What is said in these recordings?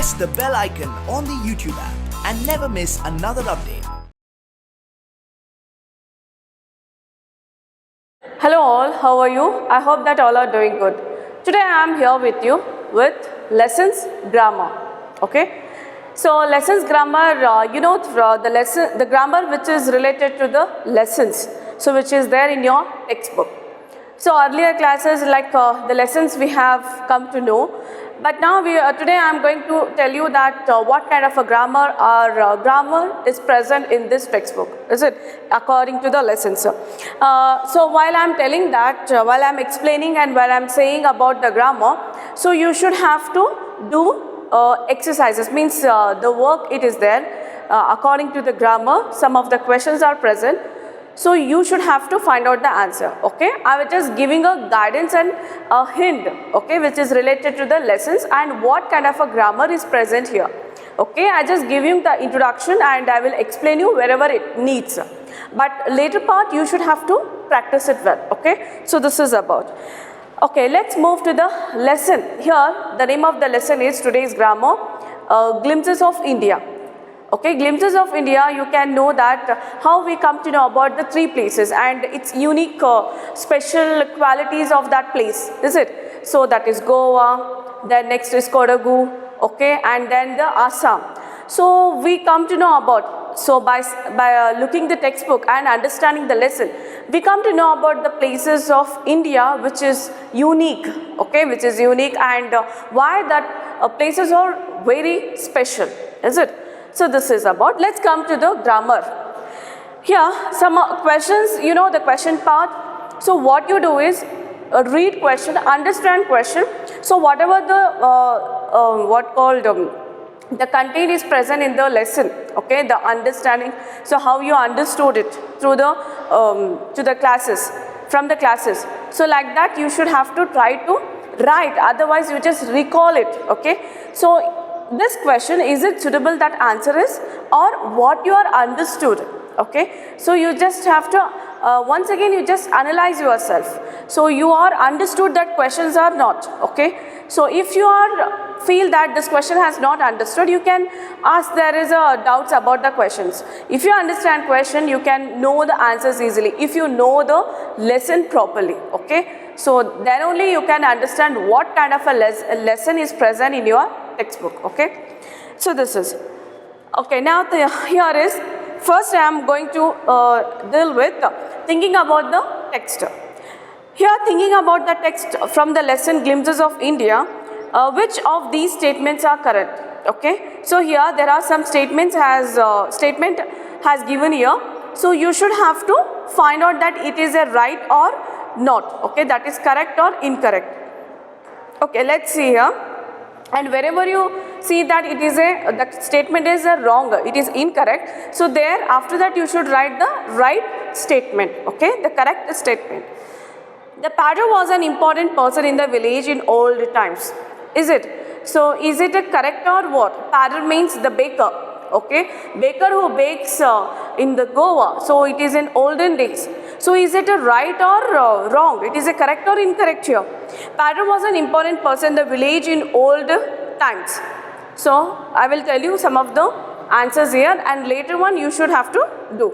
press the bell icon on the YouTube app and never miss another update. Hello all, how are you? I hope that all are doing good. Today I am here with you with lessons grammar. Okay, so lessons grammar, the grammar which is related to the lessons, so which is there in your textbook. So earlier classes like the lessons we have come to know, but now today I am going to tell you that what kind of a grammar or grammar is present in this textbook, is it, according to the lessons. So while I am telling that, while I am explaining and while I am saying about the grammar, so you should have to do exercises, means the work it is there according to the grammar. Some of the questions are present. So you should have to find out the answer. Okay, I was just giving a guidance and a hint, okay, which is related to the lessons and what kind of a grammar is present here. Okay, I just give you the introduction and I will explain you wherever it needs. But later part you should have to practice it well. Okay, so this is about. Okay, let's move to the lesson. Here the name of the lesson is today's grammar, Glimpses of India. Okay, Glimpses of India, you can know that how we come to know about the three places and its unique special qualities of that place, is it? So that is Goa, then next is Kodagu, okay, and then the Assam. So we come to know about, so by looking the textbook and understanding the lesson, we come to know about the places of India which is unique, okay, which is unique, and why that places are very special, is it? So this is about, let's come to the grammar. Here some questions, you know the question part. So what you do is read question, understand question. So whatever the the content is present in the lesson, okay, the understanding, so how you understood it through the to the classes, from the classes. So like that you should have to try to write, otherwise you just recall it. Okay, so this question, is it suitable that answer is, or what you are understood. Okay, so you just have to once again you just analyze yourself. So you are understood that questions are not. Okay, so if you are feel that this question has not understood, you can ask, there is a doubts about the questions. If you understand question, you can know the answers easily if you know the lesson properly. Okay, so then only you can understand what kind of a lesson is present in your textbook. Okay, so this is okay. Now here is, first I am going to deal with thinking about the text. Here thinking about the text from the lesson Glimpses of India, which of these statements are correct? Okay, so here there are some statements statement has given here, so you should have to find out that it is a right or not. Okay, that is correct or incorrect. Okay, let's see here. And wherever you see that it is the statement is wrong, it is incorrect, so there after that you should write the right statement, okay, the correct statement. The padre was an important person in the village in old times, is it? So is it a correct or what? Padre means the baker, okay, baker who bakes in the Goa, so it is in olden days. So is it a right or wrong? It is a correct or incorrect here? Padre was an important person in the village in old times. So I will tell you some of the answers here and later one you should have to do.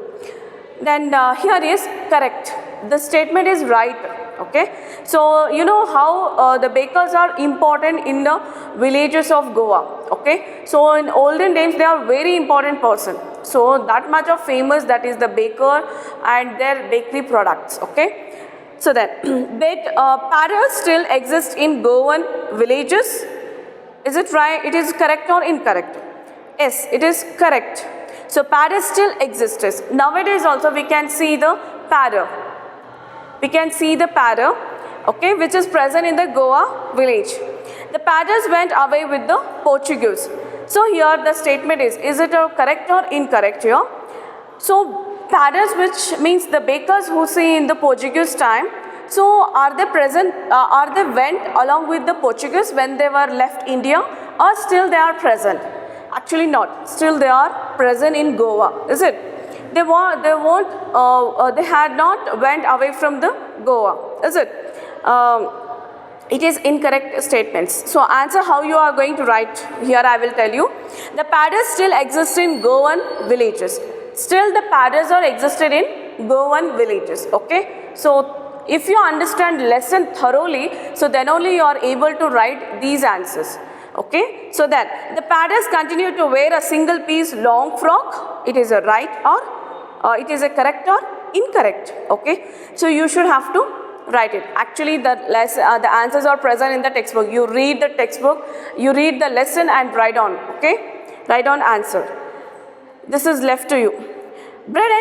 Then here is correct. The statement is right. Okay. So you know how the bakers are important in the villages of Goa. Okay. So in olden days they are very important person. So that much of famous, that is the baker and their bakery products. Okay. So then, padres still exist in Goan villages. Is it right? It is correct or incorrect? Yes, it is correct. So padres still exists. Nowadays also we can see the padre. We can see the padre, okay, which is present in the Goa village. The padres went away with the Portuguese. So here the statement is it a correct or incorrect here? So padres, which means the bakers who see in the Portuguese time, so are they present, are they went along with the Portuguese when they were left India, or still they are present? Actually not, still they are present in Goa, is it? They had not went away from the Goa, is it? It is incorrect statements. So answer how you are going to write. Here I will tell you. The padders still exist in Goan villages. Still the padders are existed in Goan villages. Okay. So if you understand lesson thoroughly, so then only you are able to write these answers. Okay. So then the padders continue to wear a single piece long frock. It is a right or it is a correct or incorrect. Okay. So you should have to write it. Actually the answers are present in the textbook. You read the textbook, you read the lesson and write on. Okay. Write on answer. This is left to you. Bread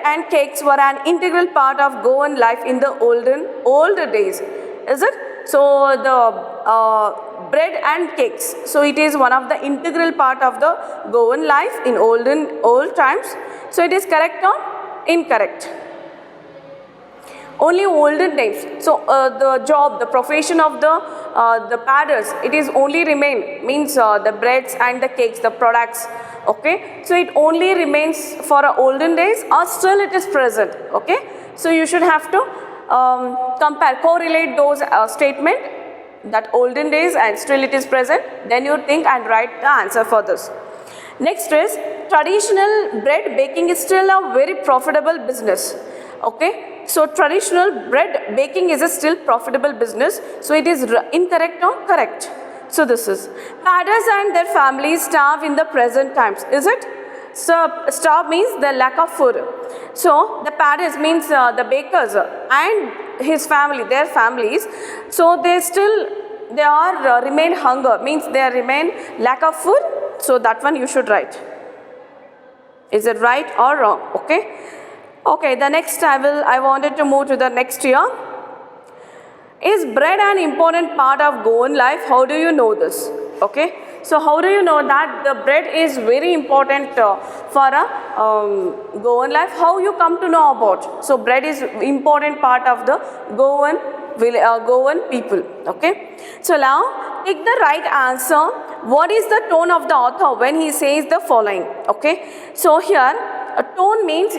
and cakes were an integral part of Goan life in the older days. Is it? So the bread and cakes. So it is one of the integral part of the Goan life in old times. So it is correct or incorrect? Only olden days. So the profession of the padders, it is only remain, means the breads and the cakes, the products. Okay. So it only remains for olden days or still it is present. Okay. So you should have to correlate those statement that olden days and still it is present. Then you think and write the answer for this. Next is traditional bread baking is still a very profitable business. Okay. So traditional bread baking is a still profitable business. So it is incorrect or correct? So this is padders and their families starve in the present times. Is it? So starve means the lack of food. So the padders means the bakers and his family, their families. So they are remain hunger, means they remain lack of food. So that one you should write. Is it right or wrong? Okay. Okay, the next I wanted to move to the next year. Is bread an important part of Goan life? How do you know this? Okay, so how do you know that the bread is very important for a Goan life? How you come to know about? So bread is important part of the Goan people. Okay, so now take the right answer. What is the tone of the author when he says the following? Okay, so here a tone means,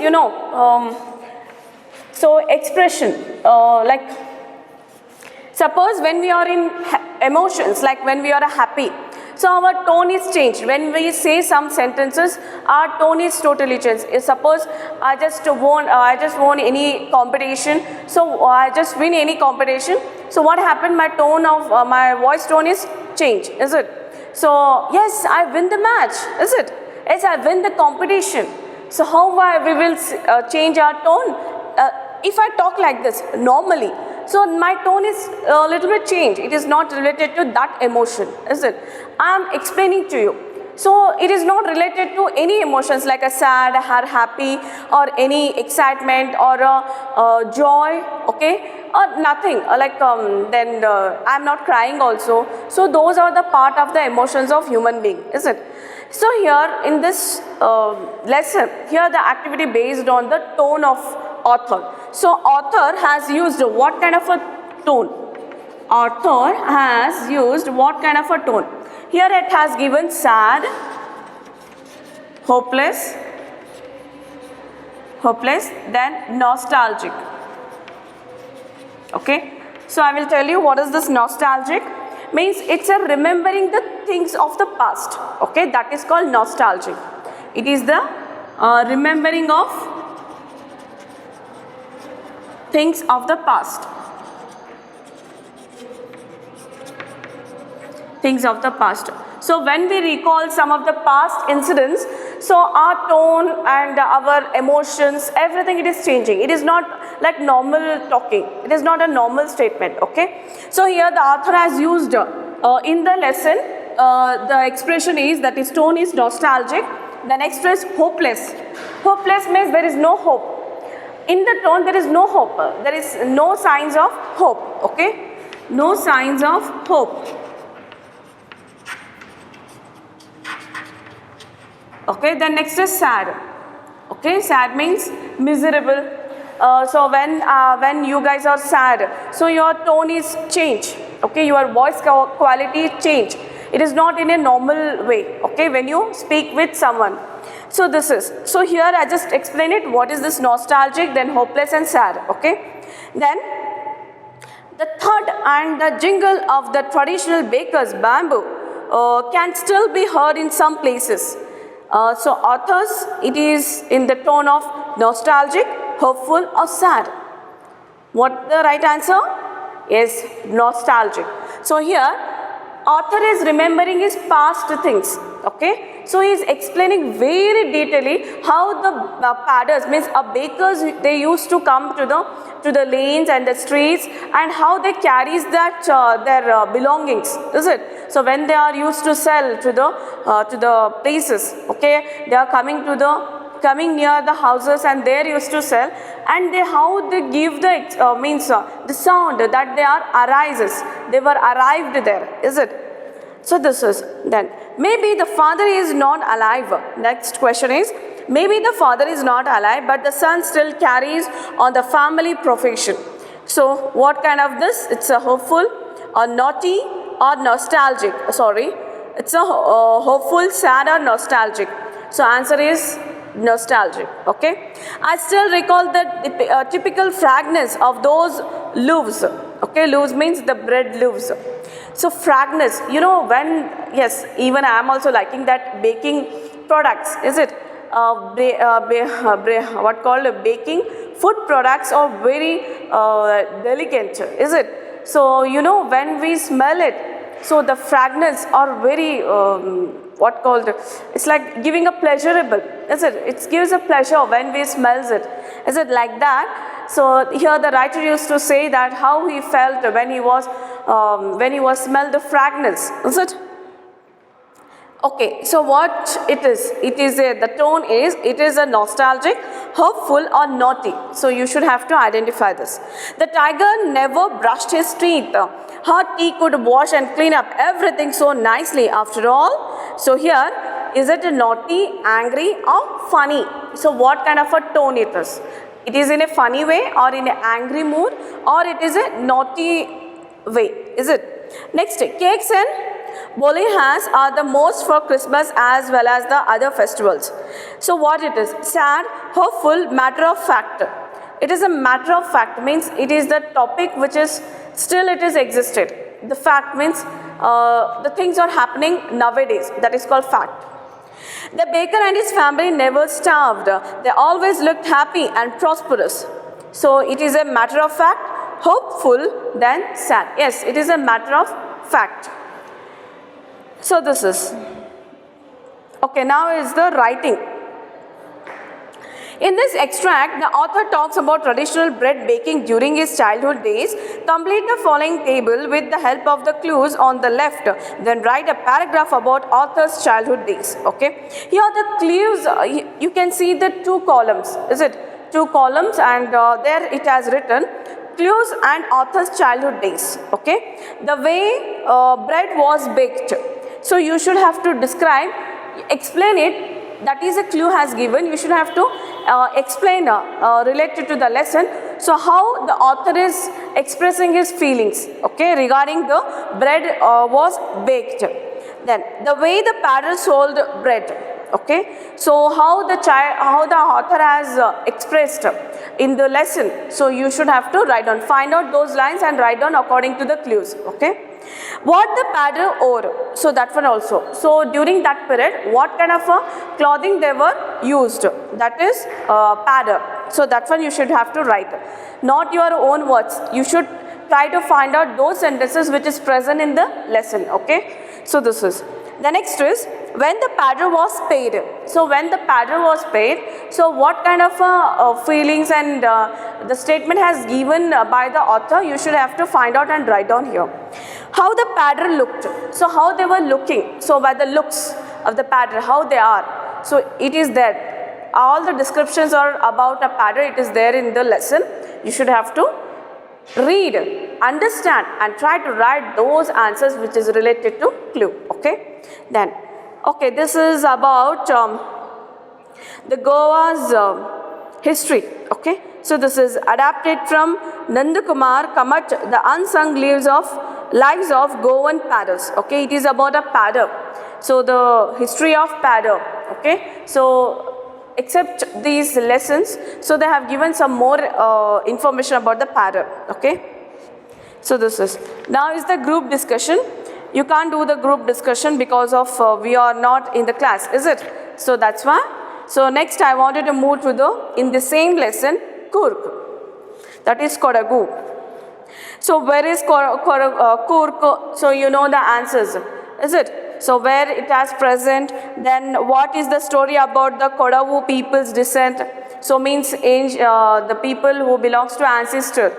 so expression, like suppose when we are in emotions, like when we are happy, so our tone is changed. When we say some sentences, our tone is totally changed. Suppose I just won any competition, so I just win any competition. So what happened? My tone of my voice tone is changed. Is it? So yes, I win the match. Is it? Yes, I win the competition. So how we will change our tone? If I talk like this normally, so my tone is a little bit changed. It is not related to that emotion, is it? I am explaining to you. So it is not related to any emotions like a sad or happy or any excitement or a joy, okay, or nothing. Then I am not crying also. So those are the part of the emotions of human being, is it? So here in this lesson, here the activity based on the tone of author. So author has used what kind of a tone? Author has used what kind of a tone? Here it has given sad, hopeless, then nostalgic. Okay. So I will tell you what is this nostalgic. Means it's a remembering the things of the past. Okay, that is called nostalgic. It is the remembering of things of the past. Things of the past. So when we recall some of the past incidents, so our tone and our emotions, everything, it is changing. It is not like normal talking. It is not a normal statement. Okay. So here the author has used in the lesson, the expression is that his tone is nostalgic. The next is hopeless. Hopeless means there is no hope. In the tone there is no hope. There is no signs of hope. Okay. No signs of hope. Okay, then next is sad. Okay, sad means miserable. So when you guys are sad, so your tone is changed. Okay, your voice quality is changed. It is not in a normal way. Okay, when you speak with someone. So this is. So here I just explain it. What is this nostalgic, then hopeless and sad. Okay, then The thud and the jingle of the traditional baker's bamboo can still be heard in some places. So authors, it is in the tone of nostalgic, hopeful or sad. What the right answer? Is nostalgic. So here author is remembering his past things. Okay, so he is explaining very detailedly how the padders, means bakers, they used to come to the lanes and the streets, and how they carries that their belongings, is it? So when they are used to sell to the places, okay, they are coming near the houses and they are used to sell, and how they give the sound that they are arises, they were arrived there, is it? So this is, then maybe the father is not alive. Next question is, maybe the father is not alive, but the son still carries on the family profession. So what kind of this? It's a hopeful or naughty or nostalgic. Sorry, it's a hopeful, sad or nostalgic. So answer is nostalgic. Okay, I still recall the typical fragrance of those loaves. Okay, loaves means the bread loaves. So fragrance, you know, when, yes, even I am also liking that baking products, is it? What called baking food products are very delicate, is it? So you know, when we smell it, so the fragrance are very what called, it's like giving a pleasurable, is it? It gives a pleasure when we smells it, is it like that? So here the writer used to say that how he felt when he was smelled the fragrance, is it? Okay, so what it is? It is the tone is, it is a nostalgic, hopeful or naughty. So you should have to identify this. The tiger never brushed his teeth. He could wash and clean up everything so nicely after all. So here, is it a naughty, angry or funny? So what kind of a tone it is? It is in a funny way or in an angry mood, or it is a naughty way, is it? Next, cakes and bolihas are the most for Christmas as well as the other festivals. So what it is? Sad, hopeful, matter of fact. It is a matter of fact, means it is the topic which is still it is existed. The fact means the things are happening nowadays, that is called fact. The baker and his family never starved. They always looked happy and prosperous. So it is a matter of fact, hopeful, then sad. Yes, it is a matter of fact. So this is. Okay, now is the writing. In this extract, the author talks about traditional bread baking during his childhood days. Complete the following table with the help of the clues on the left. Then write a paragraph about author's childhood days. Okay. Here the clues, you can see the two columns. Is it? Two columns, and there it has written clues and author's childhood days. Okay. The way bread was baked. So you should have to describe, explain it. That is a clue has given. You should have to explain related to the lesson. So how the author is expressing his feelings, okay, regarding the bread was baked. Then the way the padder sold bread, okay. So how the author has expressed in the lesson. So you should have to write down, find out those lines and write down according to the clues, okay. What the padder wore, so that one also. So during that period, what kind of a clothing they were used, that is padder. So that one you should have to write. Not your own words. You should try to find out those sentences which is present in the lesson, okay. So this is. The next is when the padder was paid. So when the padder was paid, so what kind of feelings and the statement has given by the author, you should have to find out and write down here. How the padder looked. So how they were looking. So by the looks of the padder, how they are. So it is there. All the descriptions are about a padder. It is there in the lesson. You should have to read, understand and try to write those answers which is related to clue, okay. Then, okay, this is about the Goa's history, okay. So this is adapted from Nandakumar Kamat, the unsung lives of Goan padders, okay. It is about a padder. So the history of padder, okay. So except these lessons, so they have given some more information about the padder, okay. So this is, now is the group discussion. You can't do the group discussion because of we are not in the class, is it? So that's why. So next I wanted to move to the, in the same lesson, Coorg. That is Kodagu. So where is Coorg? So you know the answers, is it? So where it has present, then what is the story about the Kodagu people's descent? So means the people who belongs to ancestral,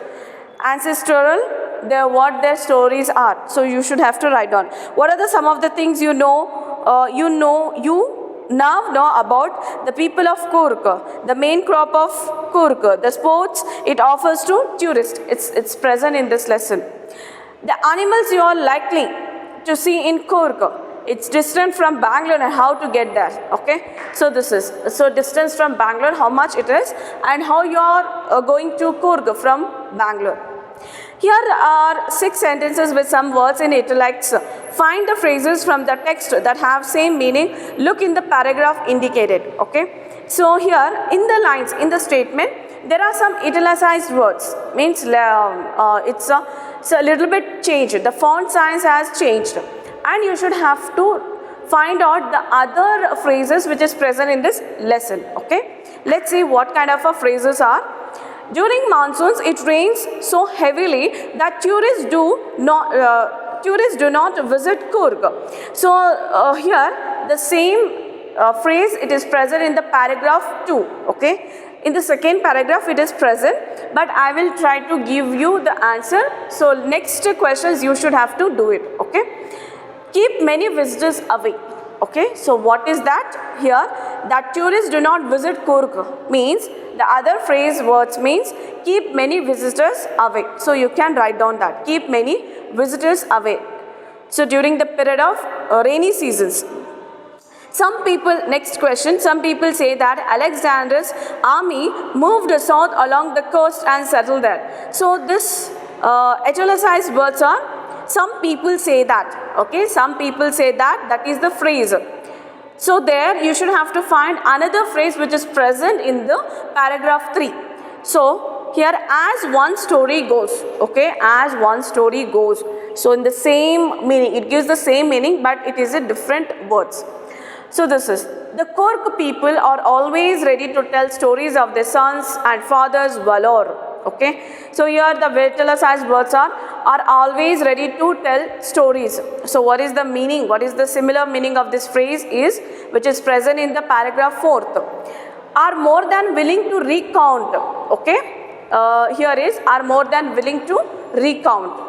what their stories are. So you should have to write down. What are some of the things you know? You now know about the people of Coorg, the main crop of Coorg, the sports it offers to tourists. It's present in this lesson. The animals you are likely to see in Coorg. It's distant from Bangalore and how to get there, okay? So this is, so distance from Bangalore, how much it is, and how you are going to Coorg from Bangalore. Here are 6 sentences with some words in italics. Find the phrases from the text that have same meaning. Look in the paragraph indicated, okay? So here in the lines, in the statement, there are some italicized words. Means it's a little bit changed. The font size has changed. And you should have to find out the other phrases which is present in this lesson, okay? Let's see what kind of phrases are. During monsoons, it rains so heavily that tourists do not visit Coorg. So here the same phrase, it is present in the paragraph 2, okay? In the second paragraph it is present, but I will try to give you the answer. So next questions you should have to do it, okay? Keep many visitors away. Okay, so what is that here? That tourists do not visit Coorg means the other phrase words means keep many visitors away. So you can write down that, keep many visitors away. So during the period of rainy seasons. Some people, next question, some people say that Alexander's army moved south along the coast and settled there. So this italicized words are, some people say that, okay, some people say that, that is the phrase. So there you should have to find another phrase which is present in the paragraph 3. So here as one story goes, okay, as one story goes. So in the same meaning, it gives the same meaning but it is a different words. So this is, the Coorg people are always ready to tell stories of their sons and fathers' valor. Okay, so here the italicized words are always ready to tell stories. So what is the meaning? What is the similar meaning of this phrase is, which is present in the paragraph 4th. Are more than willing to recount. Okay, here is are more than willing to recount.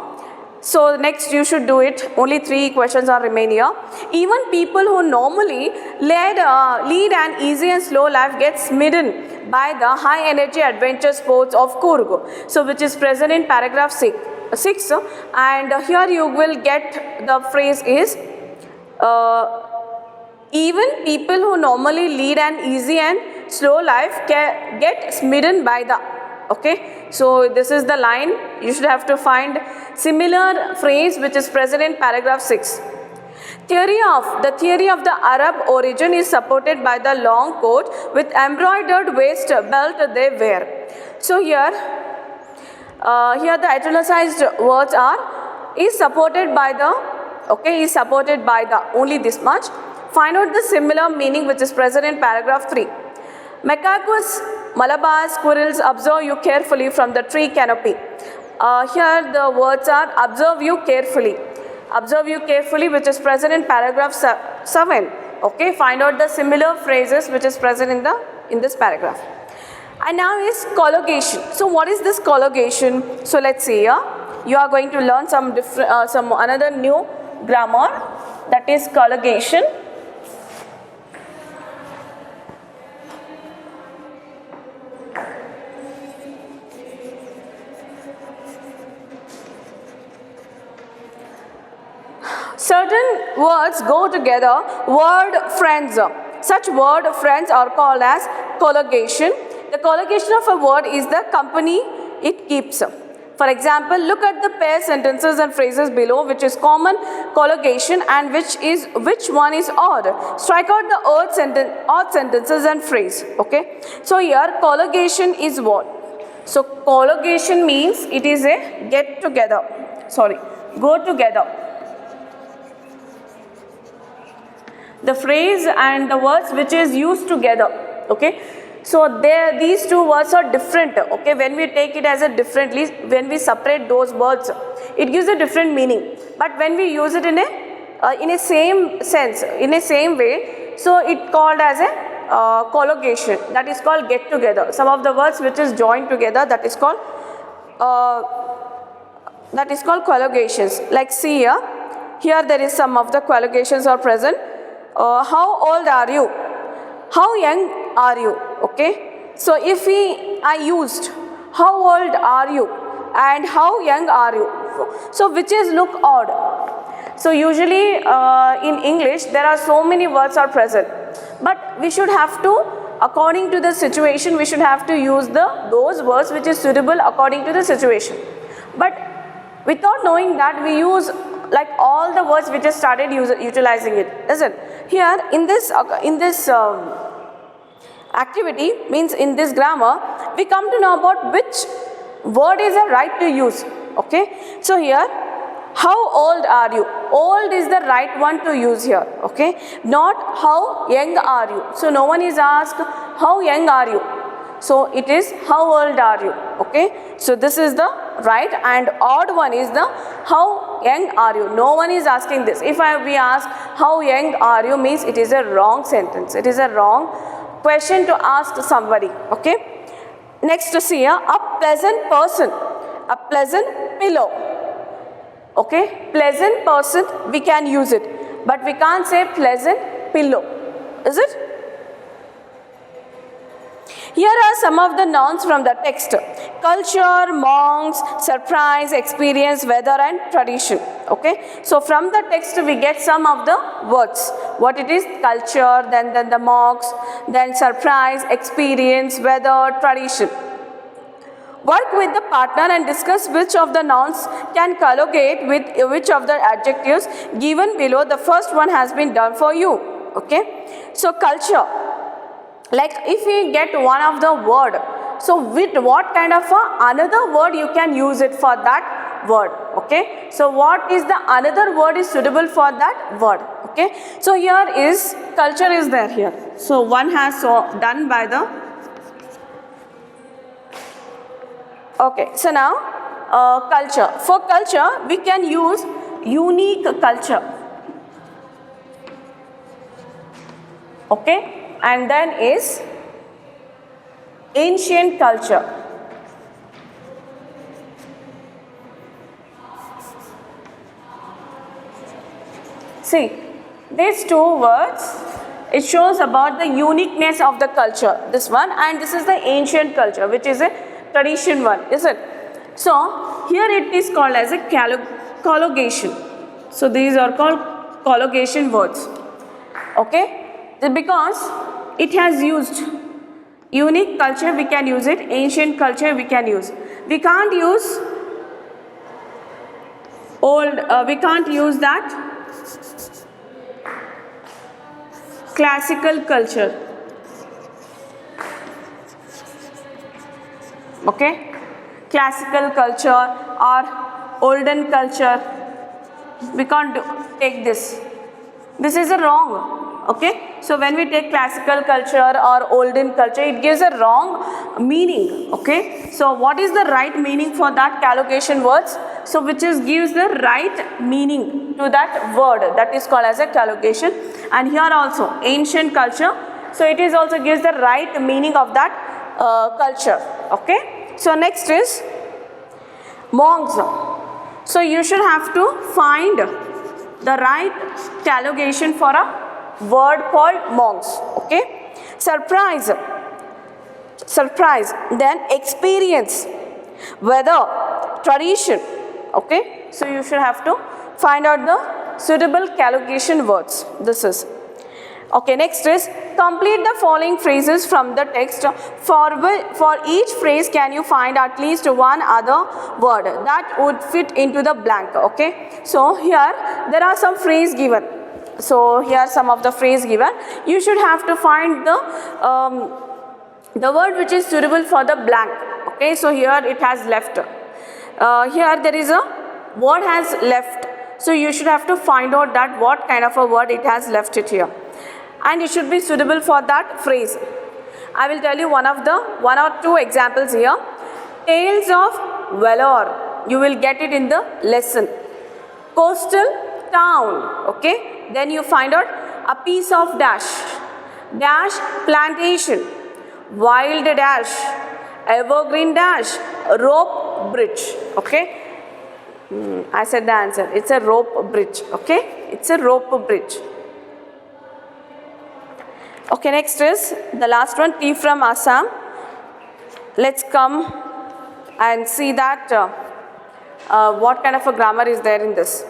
So next you should do it. Only 3 questions are remain here. Even people who normally lead an easy and slow life get smitten by the high energy adventure sports of Coorg. So which is present in paragraph 6. And here you will get the phrase is even people who normally lead an easy and slow life get smitten by the. Okay, so this is the line. You should have to find similar phrase which is present in paragraph 6. The theory of the Arab origin is supported by the long coat with embroidered waist belt they wear. So here the italicized words are is supported by the, okay, is supported by the, only this much. Find out the similar meaning which is present in paragraph 3. Macaques, Malabar squirrels observe you carefully from the tree canopy. Here the words are observe you carefully. Observe you carefully which is present in paragraph 7. Okay, find out the similar phrases which is present in this paragraph. And now is collocation. So what is this collocation? So let's see here. You are going to learn some another new grammar, that is collocation. Certain words go together, word friends. Such word friends are called as collocation. The collocation of a word is the company it keeps. For example, look at the pair sentences and phrases below, which is common collocation and which one is odd. Strike out the odd sentences and phrase. Okay. So here collocation is what? So collocation means it is a get together. Go together. The phrase and the words which is used together. Okay, so these two words are different. Okay, when we take it as a differently, when we separate those words, it gives a different meaning. But when we use it in a same sense, in a same way, so it called as a collocation. That is called get together. Some of the words which is joined together, that is called collocations. Like see here there is some of the collocations are present. How old are you? How young are you? Okay, so if I used how old are you and how young are you, so which is look odd. So usually in English there are so many words are present, but we should have to, according to the situation, we should have to use those words which is suitable according to the situation. But without knowing that, we use like all the words which just started utilizing it, isn't here in this activity, means in this grammar, we come to know about which word is the right to use. Okay, so here how old are you? Old is the right one to use here. Okay, not how young are you. So no one is asked how young are you, so it is how old are you. Okay, so this is the right, and odd one is the how young are you. No one is asking this. If we ask how young are you, means it is a wrong sentence. It is a wrong question to ask to somebody. Okay, next to see a pleasant person, a pleasant pillow. Okay, pleasant person, we can use it, but we can't say pleasant pillow, is it? Here are some of the nouns from the text: culture, monks, surprise, experience, weather, and tradition. Okay, so from the text we get some of the words. What it is: culture, then the monks, then surprise, experience, weather, tradition. Work with the partner and discuss which of the nouns can collocate with which of the adjectives given below. The first one has been done for you. Okay, so culture. Like if we get one of the word, so with what kind of another word you can use it for that word. Okay, so what is the another word is suitable for that word. Okay, so here is culture is there here. So one has done by the. Okay, so now culture. For culture we can use unique culture. Okay, and then is ancient culture. See, these two words, it shows about the uniqueness of the culture, this one, and this is the ancient culture, which is a tradition one, is it? So here it is called as a collocation. So these are called collocation words. Okay, because it has used unique culture, we can use it. Ancient culture we can use. We can't use old. We can't use that classical culture. Okay, classical culture or olden culture, we can't take this. This is a wrong. Okay, so when we take classical culture or olden culture, it gives a wrong meaning. Okay, so what is the right meaning for that collocation words? So which is gives the right meaning to that word, that is called as a collocation. And here also ancient culture, so it is also gives the right meaning of that culture. Okay, so next is monks. So you should have to find the right collocation for a word called monks. Okay, surprise, then experience, weather, tradition. Okay, so you should have to find out the suitable collocation words. This is okay. Next is complete the following phrases from the text. For each phrase can you find at least one other word that would fit into the blank. Okay, so here there are some phrases given. So here some of the phrase given. You should have to find the word which is suitable for the blank. Okay, so here it has left. Here there is a word has left. So you should have to find out that what kind of a word it has left it here. And it should be suitable for that phrase. I will tell you one or two examples here. Tales of Valor. You will get it in the lesson. Coastal town. Okay. Then you find out a piece of dash. Dash plantation. Wild dash. Evergreen dash. Rope bridge. Okay. I said the answer. It's a rope bridge. Okay. It's a rope bridge. Okay, next is the last one, tea from Assam. Let's come and see that what kind of a grammar is there in this.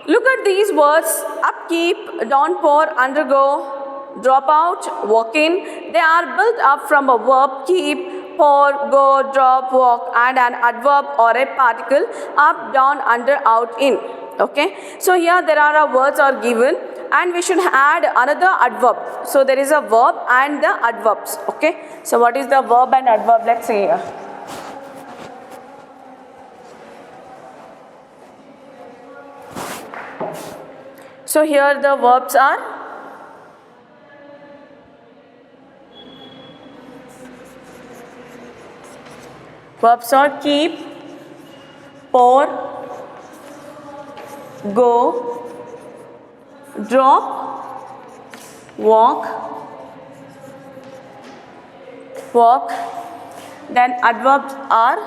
Look at these words: upkeep, downpour, undergo, drop out, walk in. They are built up from a verb keep, pour, go, drop, walk, and an adverb or a particle up, down, under, out, in. Okay, so here there are words are given. And we should add another adverb. So there is a verb and the adverbs. Okay. So what is the verb and adverb? Let's see here. So here the verbs are keep, pour, go, drop, walk, then adverbs are,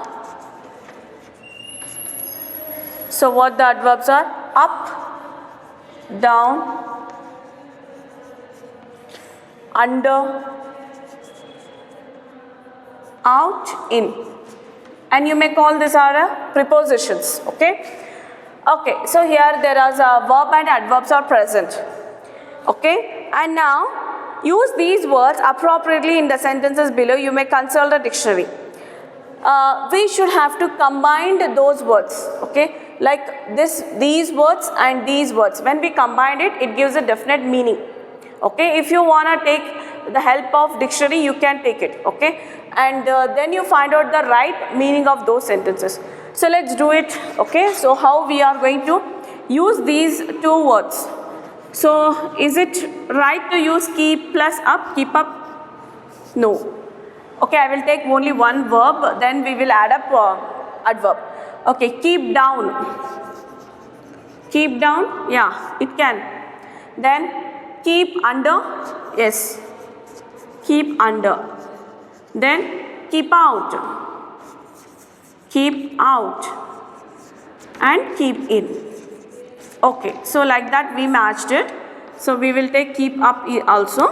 so what the adverbs are? Up, down, under, out, in. And you may call this are prepositions. Okay. Okay, so here there is a verb and adverbs are present. Okay, and now use these words appropriately in the sentences below. You may consult a dictionary. We should have to combine those words. Okay, like these words and these words. When we combine it, it gives a definite meaning. Okay, if you want to take the help of dictionary, you can take it. Okay, and then you find out the right meaning of those sentences. So let's do it. Okay, so how we are going to use these two words. So is it right to use keep plus up, keep up? No. Okay, I will take only one verb, then we will add up adverb. Okay, keep down. Keep down, yeah, it can. Then keep under, yes, keep under. Then keep out. Keep out and keep in. Okay, so like that we matched it. So we will take keep up also.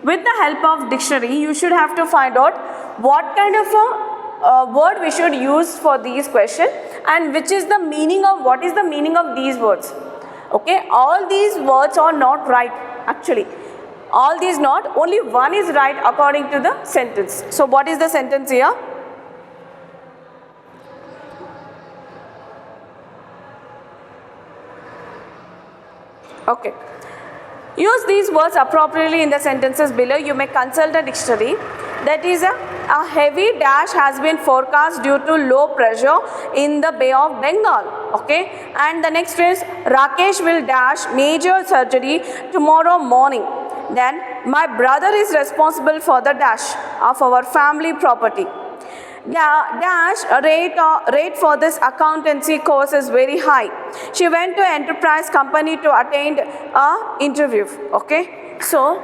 With the help of dictionary, you should have to find out what kind of a word we should use for these questions and which is the meaning of what is the meaning of these words. Okay, all these words are not right actually. All these not, only one is right according to the sentence. So what is the sentence here? Okay. Use these words appropriately in the sentences below. You may consult a dictionary. That is a heavy dash has been forecast due to low pressure in the Bay of Bengal. Okay. And the next is Rakesh will dash major surgery tomorrow morning. Then my brother is responsible for the dash of our family property. Dash rate for this accountancy course is very high. She went to enterprise company to attend a interview. Okay, so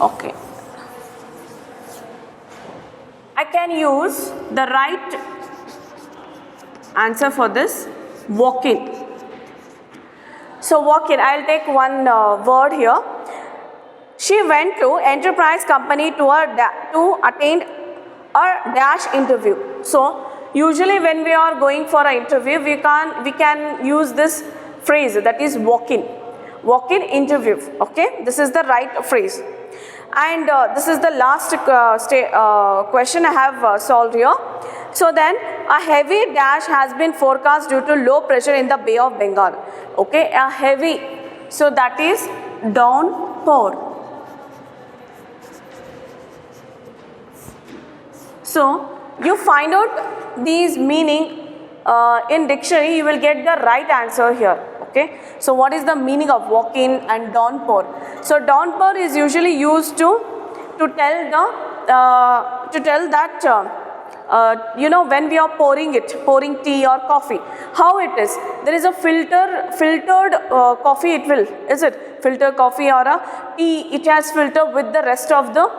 okay, I can use the right answer for this, walk in. So walk in, I'll take one word here. She went to enterprise company to attend a dash interview. So usually when we are going for an interview, we can use this phrase, that is walk in. Walk in interview. Okay, this is the right phrase. And this is the last question I have solved here. So then a heavy dash has been forecast due to low pressure in the Bay of Bengal. Okay, a heavy, so that is downpour. So you find out these meaning in dictionary, you will get the right answer here. Okay, so what is the meaning of walk in and downpour? So downpour is usually used to tell that you know, when we are pouring tea or coffee, how it is. There is a filtered coffee, it will, is it? Filtered coffee or a tea, it has filter with the rest of the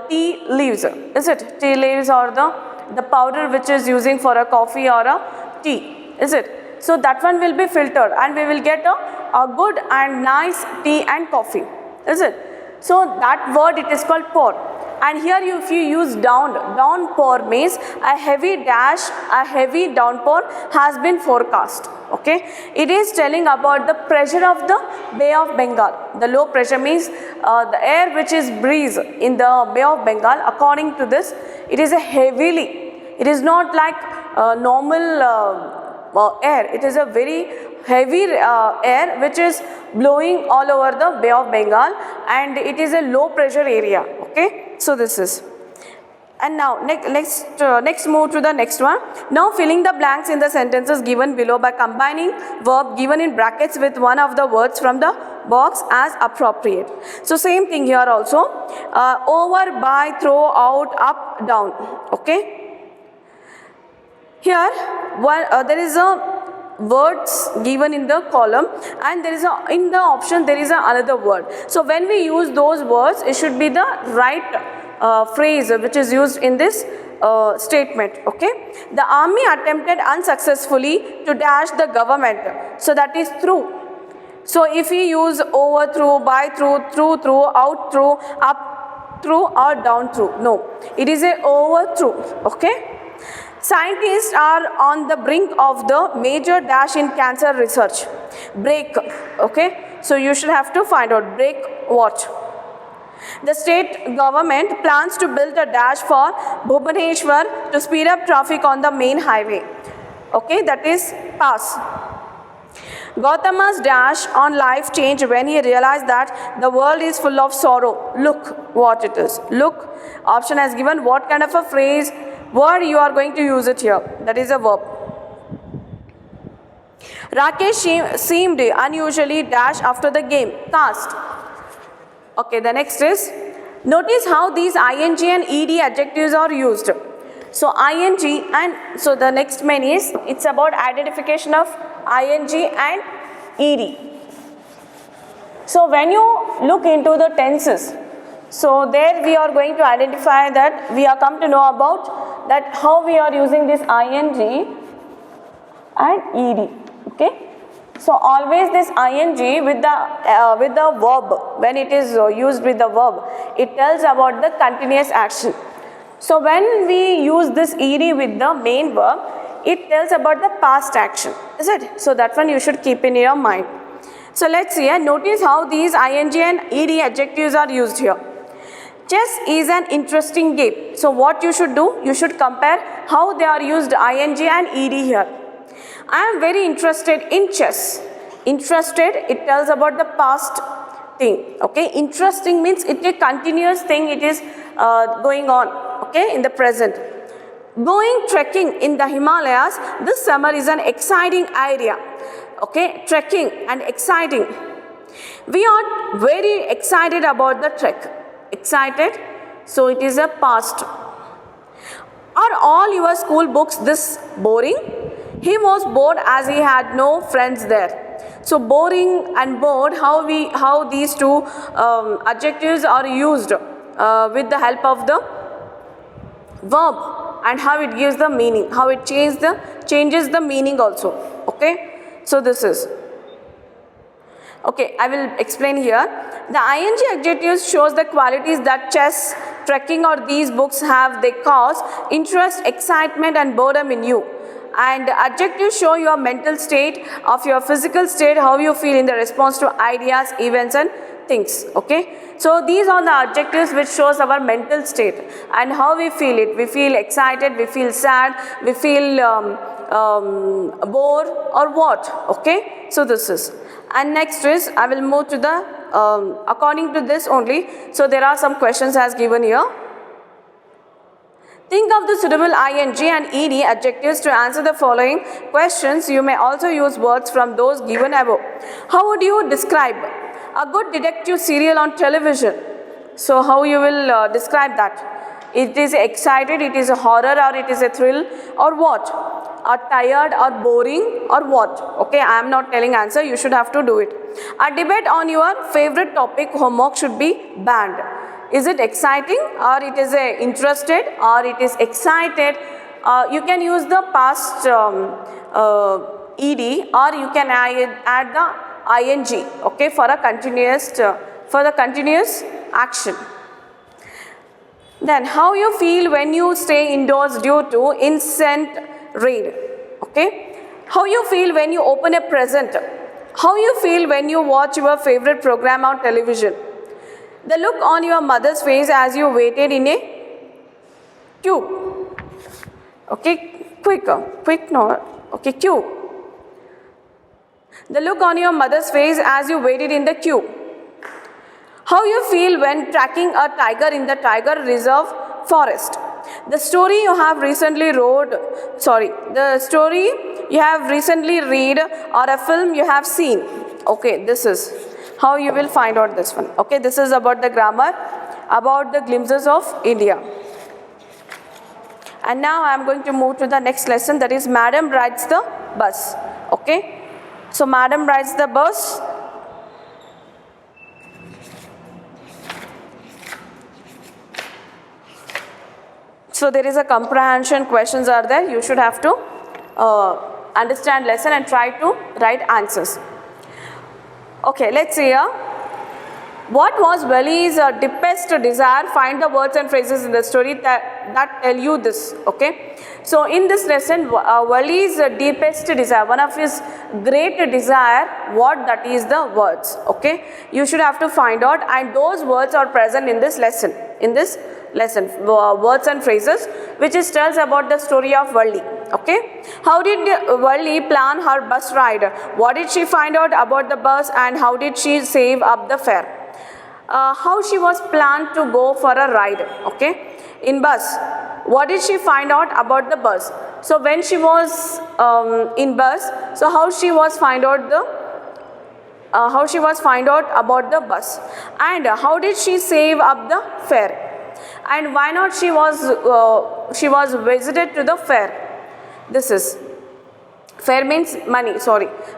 tea leaves, is it? Tea leaves or the powder which is using for a coffee or a tea, is it? So that one will be filtered and we will get a good and nice tea and coffee, is it? So that word, it is called pour. And here if you use downpour means a heavy downpour has been forecast. Okay, it is telling about the pressure of the Bay of Bengal. The low pressure means the air which is breeze in the Bay of Bengal. According to this, it is it is not like normal air. It is a very heavy air which is blowing all over the Bay of Bengal, and it is a low pressure area. Okay. So this is, and now next move to the next one. Now filling the blanks in the sentences given below by combining verb given in brackets with one of the words from the box as appropriate. So same thing here also. Over, by, throw, out, up, down. Okay. Here there is a words given in the column, and there is in the option there is another word. So when we use those words, it should be the right phrase which is used in this statement. Okay, the army attempted unsuccessfully to dash the government, so that is through. So if we use over, through, by, through, out, through, up, through, or down, through, no, it is a over, through. Okay. Scientists are on the brink of the major dash in cancer research. Break. Okay. So you should have to find out break what. The state government plans to build a dash for Bhubaneswar to speed up traffic on the main highway. Okay, that is pass. Gautama's dash on life changed when he realized that the world is full of sorrow. Look what it is. Look. Option has given what kind of a phrase, word you are going to use it here. That is a verb. Rakesh seemed unusually dash after the game. Cast. Okay, the next is, notice how these ing and ed adjectives are used. So ing, and so the next main is, it's about identification of ing and ed. So when you look into the tenses, so there we are going to identify that we are come to know about that how we are using this ing and ed. Okay. So always this ing with the verb, when it is used with the verb, it tells about the continuous action. So when we use this ed with the main verb, it tells about the past action, is it? So that one you should keep in your mind. So let's see here. Notice how these ing and ed adjectives are used here. Chess is an interesting game. So what you should do? You should compare how they are used ing and ed here. I am very interested in chess. Interested, it tells about the past thing. Okay, interesting means it is a continuous thing, it is going on, okay, in the present. Going trekking in the Himalayas this summer is an exciting idea. Okay, trekking and exciting. We are very excited about the trek. Excited, so it is a past. Are all your school books this boring? He was bored as he had no friends there. So boring and bored, how these two adjectives are used with the help of the verb, and how it gives the meaning, how it changes the meaning also. Okay, so this is. Okay, I will explain here. The ing adjectives shows the qualities that chess, trekking or these books have. They cause interest, excitement and boredom in you. And adjectives show your mental state, of your physical state, how you feel in the response to ideas, events and things. Okay, so these are the adjectives which shows our mental state and how we feel it. We feel excited, we feel sad, we feel bored or what. Okay, so this is. And next is, I will move to the according to this only. So there are some questions as given here. Think of the suitable ing and ed adjectives to answer the following questions. You may also use words from those given above. How would you describe a good detective serial on television? So how you will describe that? It is excited, it is a horror, or it is a thrill, or what? Or tired, or boring, or what? Okay, I am not telling answer, you should have to do it. A debate on your favorite topic, homework should be banned. Is it exciting, or it is interested, or it is excited? You can use the past ed, or you can add the ing, okay, for a continuous action. Then how you feel when you stay indoors due to incessant rain, okay? How you feel when you open a present? How you feel when you watch your favorite program on television? The look on your mother's face as you waited in a queue. Okay, queue. The look on your mother's face as you waited in the queue. How you feel when tracking a tiger in the tiger reserve forest. The story you have recently read, or a film you have seen. Okay, this is how you will find out this one. Okay, this is about the grammar, about the glimpses of India. And now I am going to move to the next lesson, that is Madam rides the bus. Okay, so Madam rides the bus. So there is a comprehension, questions are there. You should have to understand lesson and try to write answers. Okay, let's see here. What was Vali's deepest desire? Find the words and phrases in the story that tell you this. Okay. So in this lesson, Vali's deepest desire, one of his great desire, what that is the words. Okay. You should have to find out, and those words are present in this lesson. Words and phrases, which tells about the story of Valli. Okay, how did Valli plan her bus ride? What did she find out about the bus, and how did she save up the fare? How she was planned to go for a ride, okay, in bus. What did she find out about the bus? So when she was in bus, so how she was find out about the bus, and how did she save up the fare, and why not she was visited to the fair. This is fare means money,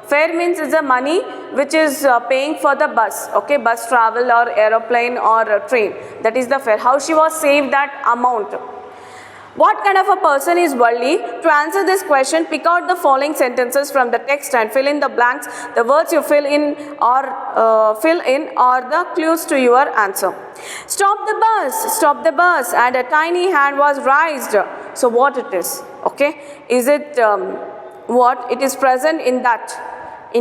fare means is the money which is paying for the bus, okay, bus travel or aeroplane or train, that is the fare. How she was saved that amount. What kind of a person is Valli? To answer this question, pick out the following sentences from the text and fill in the blanks. The words you fill in are the clues to your answer. Stop the bus, and a tiny hand was raised. So what it is? Okay, is it what? It is present in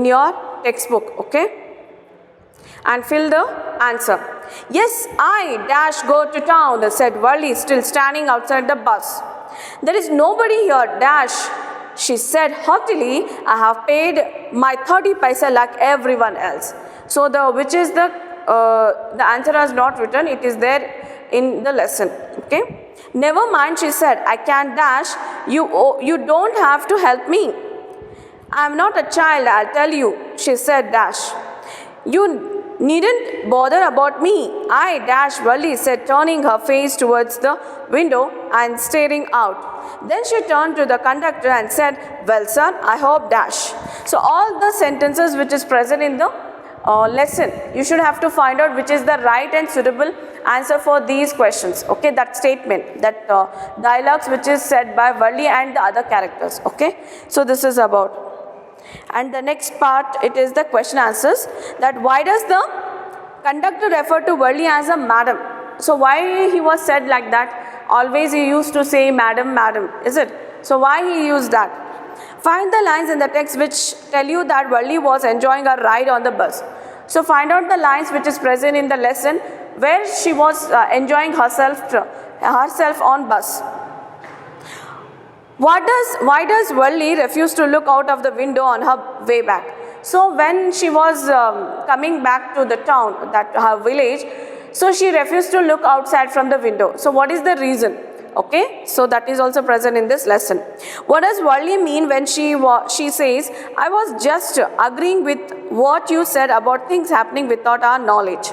your textbook, okay? And fill the answer. Yes, I dash go to town, said Valli, still standing outside the bus. There is nobody here, dash, she said haughtily. I have paid my 30 paisa like everyone else. So the answer is not written, it is there in the lesson, okay? Never mind, she said, I can dash, you don't have to help me. I am not a child, I'll tell you, she said, dash. You needn't bother about me. I dash, Valli said, turning her face towards the window and staring out. Then she turned to the conductor and said, well, sir, I hope dash. So all the sentences which is present in the lesson, you should have to find out which is the right and suitable answer for these questions. Okay, that statement, that dialogues which is said by Valli and the other characters. Okay, so this is about. And the next part, it is the question answers, that why does the conductor refer to Valli as a madam? So why he was said like that? Always he used to say madam, madam, is it? So why he used that? Find the lines in the text which tell you that Valli was enjoying a ride on the bus. So find out the lines which is present in the lesson where she was enjoying herself on bus. Why does Valli refuse to look out of the window on her way back? So when she was coming back to the town, her village, so she refused to look outside from the window. So what is the reason? Okay, so that is also present in this lesson. What does Valli mean when she says, I was just agreeing with what you said about things happening without our knowledge?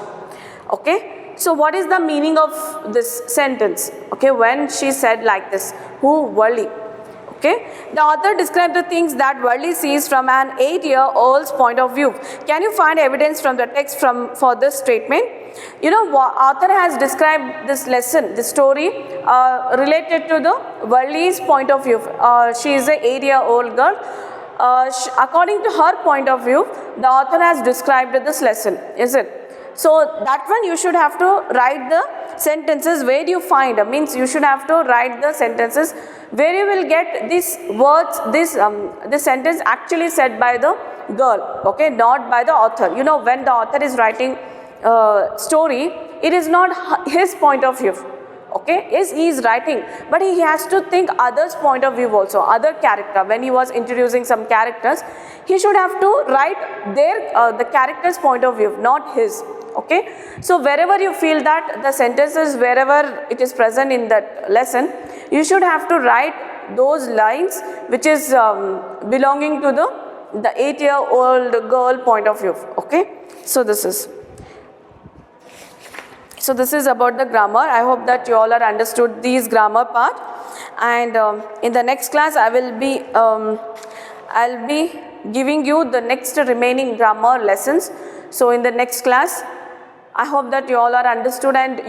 Okay, so what is the meaning of this sentence? Okay, when she said like this, who? Valli. Okay, the author described the things that Valli sees from an 8-year-old's point of view. Can you find evidence from the text for this statement? You know, author has described this lesson, this story related to the Valli's point of view. She is an 8-year-old girl. According to her point of view, the author has described this lesson, is it? So that one you should have to write the sentences where you find, means you should have to write the sentences where you will get these words, this sentence actually said by the girl, okay, not by the author. You know, when the author is writing story, it is not his point of view. Okay, yes, he is writing, but he has to think others' point of view also, other character. When he was introducing some characters, he should have to write their the character's point of view, not his. Okay, so wherever you feel that the sentences, wherever it is present in that lesson, you should have to write those lines which is belonging to the 8-year-old girl point of view. Okay, so this is. So this is about the grammar. I hope that you all are understood these grammar part. And in the next class, I'll be giving you the next remaining grammar lessons. So in the next class, I hope that you all are understood, and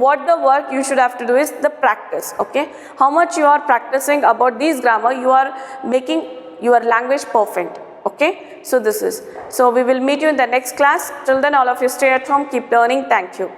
what the work you should have to do is the practice. Okay, how much you are practicing about these grammar, you are making your language perfect. Okay, so this is. So we will meet you in the next class. Till then, all of you stay at home, keep learning. Thank you.